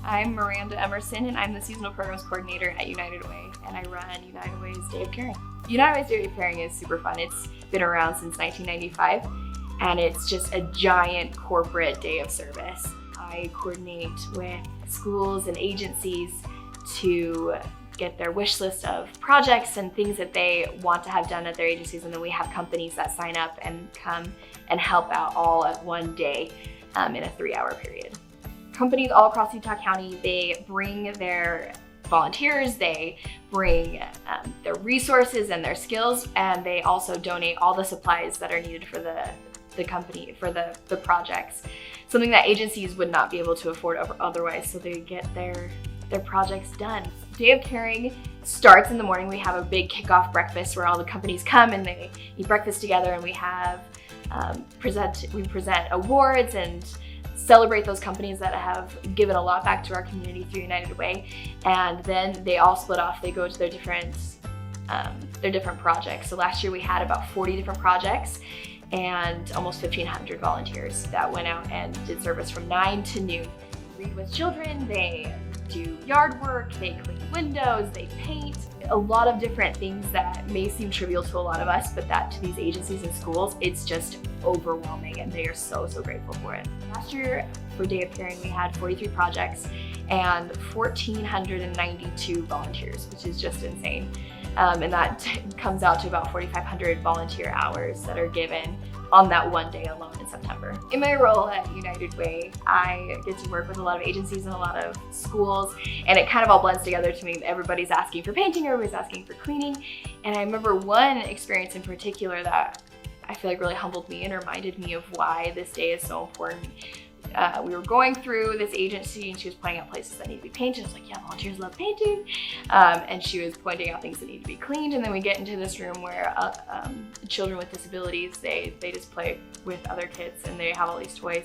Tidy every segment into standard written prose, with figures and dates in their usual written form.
I'm Miranda Emerson, and I'm the Seasonal Programs Coordinator at United Way, and I run United Way's Day of Caring. United Way's Day of Caring is super fun. It's been around since 1995, and it's just a giant corporate day of service. I coordinate with schools and agencies to get their wish list of projects and things that they want to have done at their agencies, and then we have companies that sign up and come and help out all at one day in a 3-hour period. Companies all across Utah County, they bring their volunteers, they bring their resources and their skills, and they also donate all the supplies that are needed for the company, for the projects. Something that agencies would not be able to afford otherwise, so they get their projects done. Day of Caring starts in the morning. We have a big kickoff breakfast where all the companies come and they eat breakfast together, and we have present awards and celebrate those companies that have given a lot back to our community through United Way. And then they all split off. They go to their different projects. So last year we had about 40 different projects and almost 1,500 volunteers that went out and did service from 9 to noon. Read with children, they do yard work, they clean windows, they paint, a lot of different things that may seem trivial to a lot of us, but that to these agencies and schools, it's just overwhelming, and they are so grateful for it. Last year for Day of Caring, we had 43 projects and 1,492 volunteers, which is just insane. And that comes out to about 4,500 volunteer hours that are given on that one day alone in September. In my role at United Way, I get to work with a lot of agencies and a lot of schools, and it kind of all blends together to me. Everybody's asking for painting, everybody's asking for cleaning, and I remember one experience in particular that I feel like really humbled me and reminded me of why this day is so important. We were going through this agency and she was pointing out places that need to be painted. I was like, yeah, volunteers love painting. And she was pointing out things that need to be cleaned. And then we get into this room where children with disabilities, they just play with other kids and they have all these toys.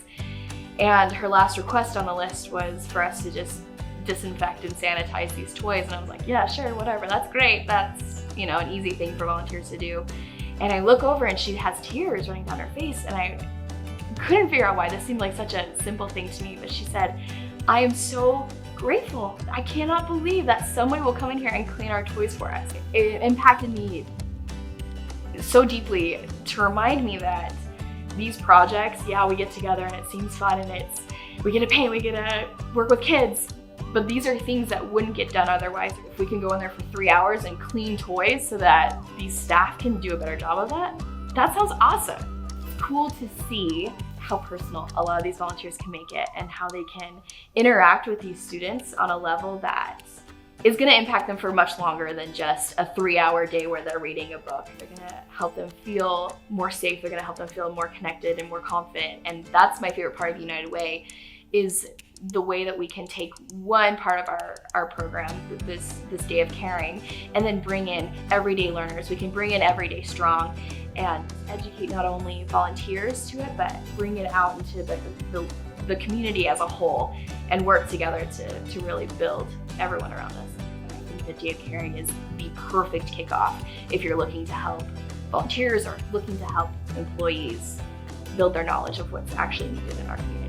And her last request on the list was for us to just disinfect and sanitize these toys. And I was like, yeah, sure, whatever, that's great. That's, an easy thing for volunteers to do. And I look over and she has tears running down her face, and I couldn't figure out why. This seemed like such a simple thing to me, but she said, I am so grateful. I cannot believe that someone will come in here and clean our toys for us. It impacted me so deeply to remind me that these projects, yeah, we get together and it seems fun and we get to paint, we get to work with kids, but these are things that wouldn't get done otherwise. If we can go in there for 3 hours and clean toys so that these staff can do a better job of that sounds awesome. It's cool to see how personal a lot of these volunteers can make it and how they can interact with these students on a level that is going to impact them for much longer than just a 3-hour day where they're reading a book. They're going to help them feel more safe. They're going to help them feel more connected and more confident. And that's my favorite part of United Way, is the way that we can take one part of our program, this Day of Caring, and then bring in everyday learners. We can bring in Everyday Strong and educate not only volunteers to it, but bring it out into the community as a whole and work together to really build everyone around us. I think the Day of Caring is the perfect kickoff if you're looking to help volunteers or looking to help employees build their knowledge of what's actually needed in our community.